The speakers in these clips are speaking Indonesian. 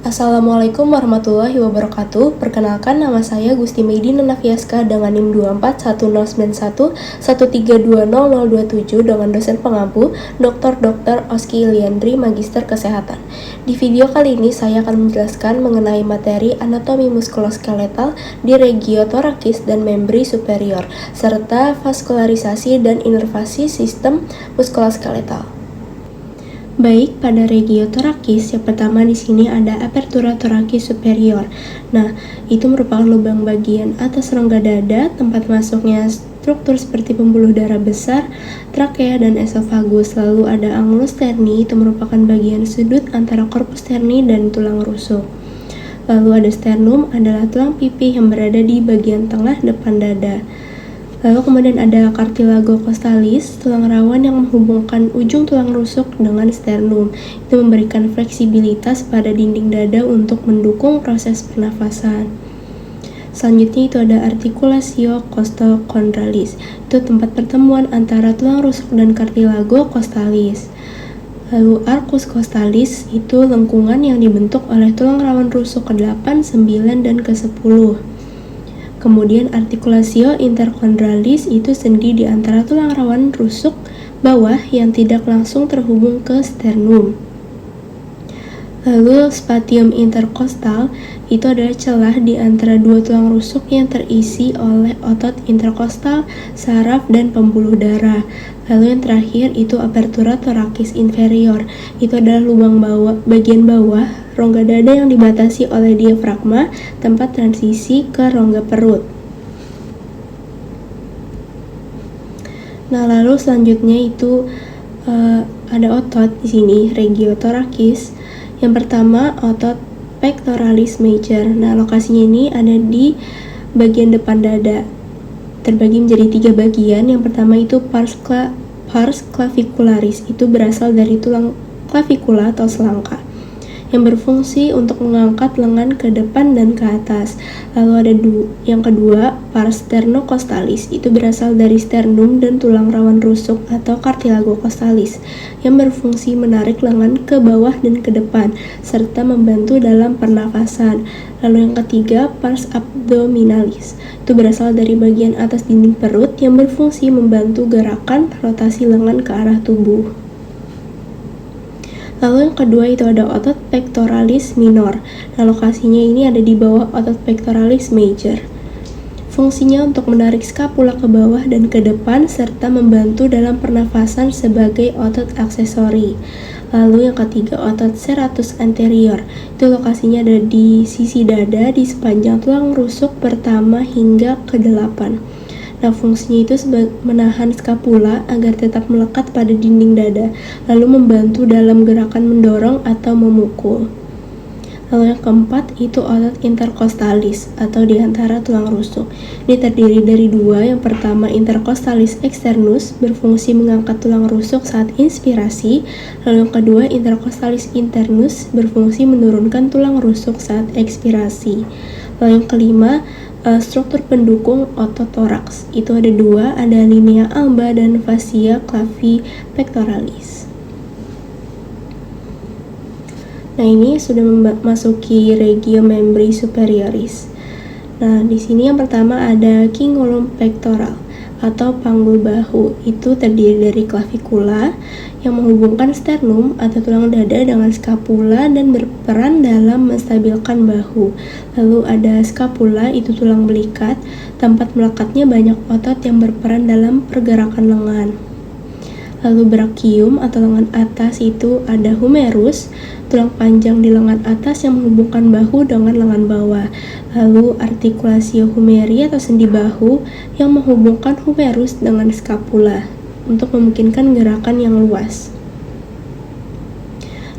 Assalamualaikum warahmatullahi wabarakatuh. Perkenalkan, nama saya Gusti Meidi Nanafiaska dengan NIM 24109113200027 dengan dosen pengampu Dr. Oski Iliandri, Magister Kesehatan. Di video kali ini saya akan menjelaskan mengenai materi anatomi muskuloskeletal di regiotorakis dan membri superior, serta vaskularisasi dan inervasi sistem muskuloskeletal. Baik, pada regiotorakis, yang pertama di sini ada apertura thoracis superior. Nah, itu merupakan lubang bagian atas rongga dada, tempat masuknya struktur seperti pembuluh darah besar, trakea dan esofagus. Lalu ada angulus sterni, itu merupakan bagian sudut antara korpus sterni dan tulang rusuk. Lalu ada sternum, adalah tulang pipi yang berada di bagian tengah depan dada. Lalu kemudian ada cartilago costalis, tulang rawan yang menghubungkan ujung tulang rusuk dengan sternum. Itu memberikan fleksibilitas pada dinding dada untuk mendukung proses pernafasan. Selanjutnya itu ada articulatio costochondralis. Itu tempat pertemuan antara tulang rusuk dan cartilago costalis. Lalu arcus costalis itu lengkungan yang dibentuk oleh tulang rawan rusuk ke-8, 9, dan ke-10. Kemudian articulatio intercondralis itu sendi di antara tulang rawan rusuk bawah yang tidak langsung terhubung ke sternum. Lalu spatium intercostal itu adalah celah di antara dua tulang rusuk yang terisi oleh otot interkostal, saraf, dan pembuluh darah. Lalu yang terakhir itu apertura thoracis inferior. Itu adalah lubang bagian bawah rongga dada yang dibatasi oleh diafragma, tempat transisi ke rongga perut. Nah, lalu selanjutnya itu ada otot di sini, regiotorakis. Yang pertama, otot pectoralis major. Nah, lokasinya ini ada di bagian depan dada. Terbagi menjadi 3 bagian. Yang pertama itu pars clavicularis. Itu berasal dari tulang clavikula atau selangka, yang berfungsi untuk mengangkat lengan ke depan dan ke atas. Lalu ada yang kedua, pars sternocostalis. Itu berasal dari sternum dan tulang rawan rusuk atau cartilago costalis, yang berfungsi menarik lengan ke bawah dan ke depan, serta membantu dalam pernafasan. Lalu yang ketiga, pars abdominalis. Itu berasal dari bagian atas dinding perut yang berfungsi membantu gerakan rotasi lengan ke arah tubuh. Lalu yang kedua itu ada otot pectoralis minor. Nah, lokasinya ini ada di bawah otot pectoralis major. Fungsinya untuk menarik skapula ke bawah dan ke depan serta membantu dalam pernafasan sebagai otot aksesori. Lalu yang ketiga otot serratus anterior. Itu lokasinya ada di sisi dada di sepanjang tulang rusuk pertama hingga ke-8. Nah, fungsinya itu menahan skapula agar tetap melekat pada dinding dada, lalu membantu dalam gerakan mendorong atau memukul. Lalu yang keempat itu otot intercostalis atau di antara tulang rusuk. Ini terdiri dari 2. Yang pertama intercostalis externus, berfungsi mengangkat tulang rusuk saat inspirasi. Lalu yang kedua intercostalis internus, berfungsi menurunkan tulang rusuk saat ekspirasi. Lalu yang kelima struktur pendukung otot toraks. Itu ada 2, ada linea alba dan fascia clavipectoralis. Nah, ini sudah memasuki regio membri superioris. Nah, di sini yang pertama ada cingulum pectoral atau panggul bahu. Itu terdiri dari clavikula yang menghubungkan sternum atau tulang dada dengan skapula dan berperan dalam menstabilkan bahu. Lalu ada skapula, itu tulang belikat, tempat melekatnya banyak otot yang berperan dalam pergerakan lengan. Lalu brachium atau lengan atas itu ada humerus, tulang panjang di lengan atas yang menghubungkan bahu dengan lengan bawah. Lalu articulatio humeri atau sendi bahu yang menghubungkan humerus dengan skapula untuk memungkinkan gerakan yang luas.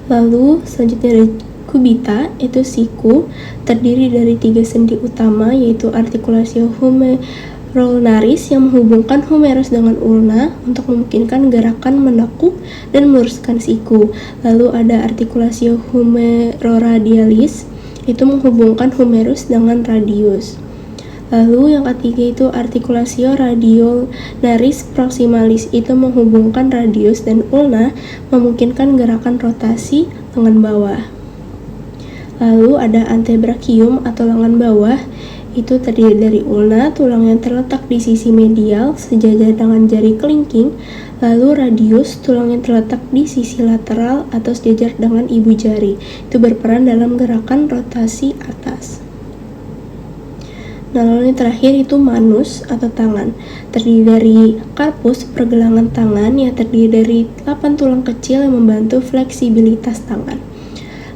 Lalu selanjutnya ada cubita, itu siku, terdiri dari 3 sendi utama yaitu articulatio humerulnaris yang menghubungkan humerus dengan ulna untuk memungkinkan gerakan menekuk dan meluruskan siku. Lalu ada articulatio humeroradialis, itu menghubungkan humerus dengan radius. Lalu yang ketiga itu articulatio radionaris proximalis, itu menghubungkan radius dan ulna, memungkinkan gerakan rotasi lengan bawah. Lalu ada antebrachium atau lengan bawah, itu terdiri dari ulna, tulang yang terletak di sisi medial sejajar dengan jari kelingking. Lalu radius, tulang yang terletak di sisi lateral atau sejajar dengan ibu jari. Itu berperan dalam gerakan rotasi atas. Nah, lalu yang terakhir itu manus atau tangan. Terdiri dari karpus, pergelangan tangan yang terdiri dari 8 tulang kecil yang membantu fleksibilitas tangan.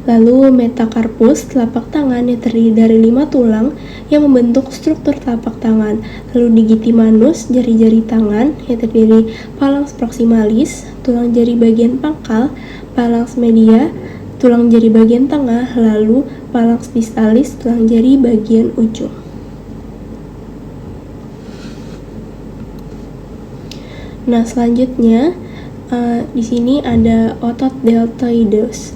Lalu metakarpus, telapak tangan yang terdiri dari 5 tulang yang membentuk struktur telapak tangan. Lalu digitimanus, jari-jari tangan yang terdiri phalanx proximalis, tulang jari bagian pangkal, phalanx media, tulang jari bagian tengah, lalu phalanx distalis, tulang jari bagian ujung. Nah, selanjutnya di sini ada otot deltoideus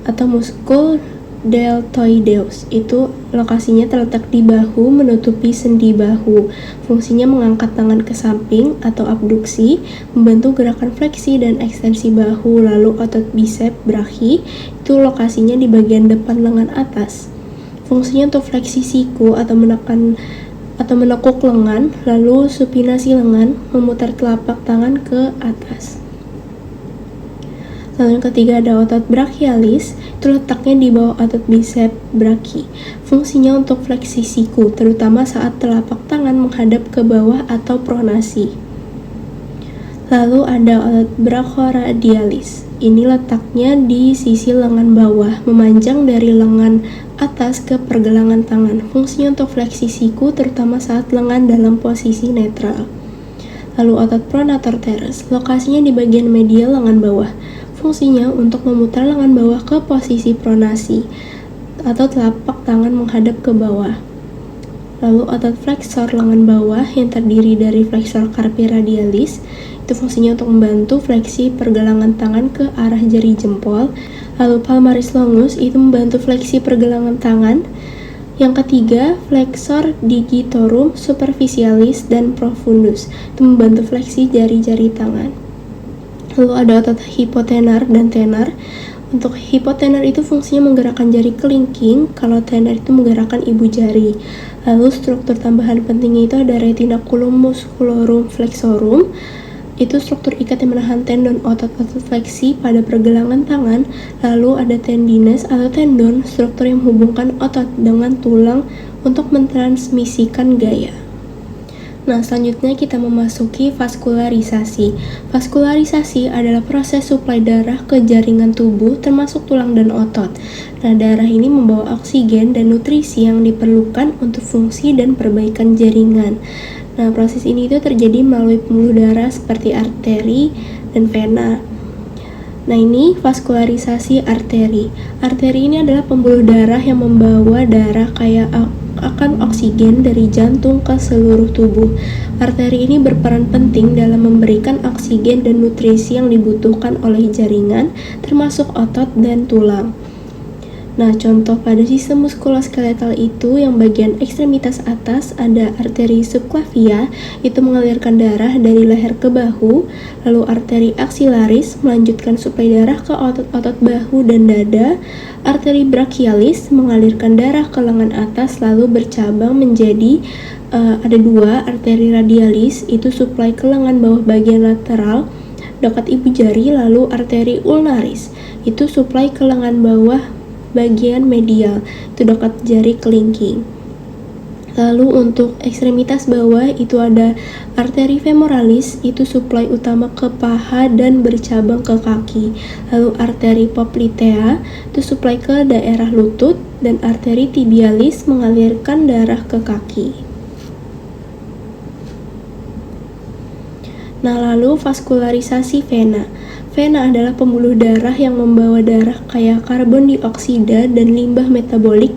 atau muskul deltoideus. Itu lokasinya terletak di bahu menutupi sendi bahu. Fungsinya mengangkat tangan ke samping atau abduksi, membantu gerakan fleksi dan ekstensi bahu. Lalu otot bicep brachi itu lokasinya di bagian depan lengan atas. Fungsinya untuk fleksi siku atau menekuk lengan, lalu supinasi lengan, memutar telapak tangan ke atas. Lalu yang ketiga ada otot brachialis, itu letaknya di bawah otot bicep brachi. Fungsinya untuk fleksi siku, terutama saat telapak tangan menghadap ke bawah atau pronasi. Lalu ada otot brachioradialis. Ini letaknya di sisi lengan bawah, memanjang dari lengan atas ke pergelangan tangan. Fungsinya untuk fleksi siku, terutama saat lengan dalam posisi netral. Lalu otot pronator teres, lokasinya di bagian medial lengan bawah. Fungsinya untuk memutar lengan bawah ke posisi pronasi atau telapak tangan menghadap ke bawah. Lalu otot flexor lengan bawah yang terdiri dari flexor carpi radialis, itu fungsinya untuk membantu fleksi pergelangan tangan ke arah jari jempol. Lalu palmaris longus itu membantu fleksi pergelangan tangan. Yang ketiga, flexor digitorum superficialis dan profundus, itu membantu fleksi jari-jari tangan. Lalu ada otot hipotenar dan tenar. Untuk hipotenar itu fungsinya menggerakkan jari kelingking, kalau tenar itu menggerakkan ibu jari. Lalu struktur tambahan pentingnya itu ada retinaculum musculorum flexorum, itu struktur ikat yang menahan tendon otot-otot fleksi pada pergelangan tangan. Lalu ada tendines atau tendon, struktur yang menghubungkan otot dengan tulang untuk mentransmisikan gaya. Nah, selanjutnya kita memasuki vaskularisasi. Vaskularisasi adalah proses suplai darah ke jaringan tubuh termasuk tulang dan otot. Nah, darah ini membawa oksigen dan nutrisi yang diperlukan untuk fungsi dan perbaikan jaringan. Nah, proses ini itu terjadi melalui pembuluh darah seperti arteri dan vena. Nah, ini vaskularisasi arteri. Arteri ini adalah pembuluh darah yang membawa darah kaya akan oksigen dari jantung ke seluruh tubuh. Arteri ini berperan penting dalam memberikan oksigen dan nutrisi yang dibutuhkan oleh jaringan, termasuk otot dan tulang. Nah, contoh pada sistem muskuloskeletal itu yang bagian ekstremitas atas ada arteri subclavia, itu mengalirkan darah dari leher ke bahu, lalu arteri axillaris melanjutkan suplai darah ke otot-otot bahu dan dada, arteri brachialis mengalirkan darah ke lengan atas lalu bercabang menjadi ada dua, arteri radialis itu suplai ke lengan bawah bagian lateral dekat ibu jari, lalu arteri ulnaris itu suplai ke lengan bawah bagian medial, itu dekat jari kelingking. Lalu untuk ekstremitas bawah itu ada arteri femoralis, itu suplai utama ke paha dan bercabang ke kaki. Lalu arteri poplitea itu suplai ke daerah lutut, dan arteri tibialis mengalirkan darah ke kaki. Nah, lalu vaskularisasi vena. Vena adalah pembuluh darah yang membawa darah kaya karbon dioksida dan limbah metabolik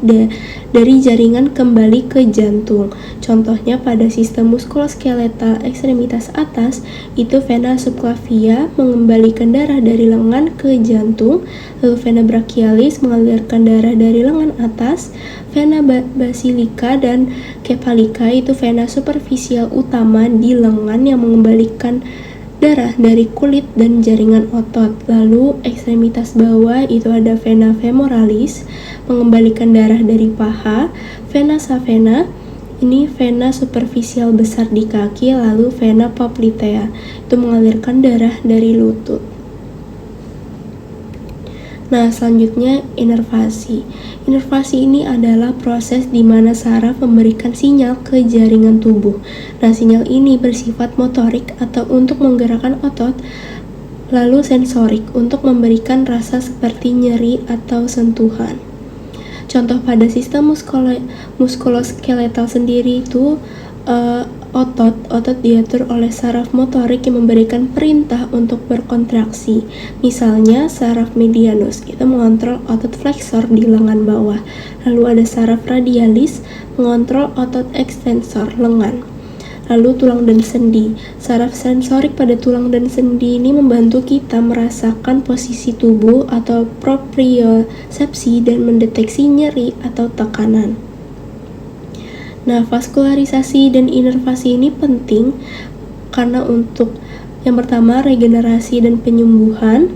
dari jaringan kembali ke jantung. Contohnya pada sistem muskuloskeletal ekstremitas atas, itu vena subclavia mengembalikan darah dari lengan ke jantung, lalu vena brachialis mengalirkan darah dari lengan atas, vena basilica dan cephalica itu vena superficial utama di lengan yang mengembalikan darah dari kulit dan jaringan otot. Lalu ekstremitas bawah itu ada vena femoralis, mengembalikan darah dari paha, vena savena, ini vena superficial besar di kaki, lalu vena poplitea, itu mengalirkan darah dari lutut. Nah, selanjutnya inervasi. Inervasi ini adalah proses di mana saraf memberikan sinyal ke jaringan tubuh. Nah, sinyal ini bersifat motorik atau untuk menggerakkan otot, lalu sensorik untuk memberikan rasa seperti nyeri atau sentuhan. Contoh pada sistem muskuloskeletal sendiri itu otot diatur oleh saraf motorik yang memberikan perintah untuk berkontraksi. Misalnya saraf medianus itu mengontrol otot flexor di lengan bawah. Lalu ada saraf radialis mengontrol otot ekstensor lengan. Lalu tulang dan sendi. Saraf sensorik pada tulang dan sendi ini membantu kita merasakan posisi tubuh atau propriosepsi dan mendeteksi nyeri atau tekanan. Nah, vaskularisasi dan inervasi ini penting karena untuk yang pertama regenerasi dan penyembuhan,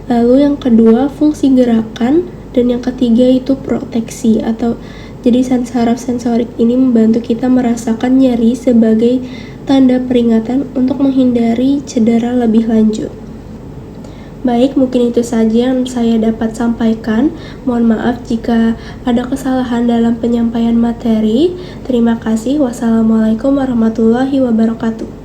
lalu yang kedua fungsi gerakan, dan yang ketiga itu proteksi atau jadi saraf sensorik ini membantu kita merasakan nyeri sebagai tanda peringatan untuk menghindari cedera lebih lanjut. Baik, mungkin itu saja yang saya dapat sampaikan. Mohon maaf jika ada kesalahan dalam penyampaian materi. Terima kasih. Wassalamualaikum warahmatullahi wabarakatuh.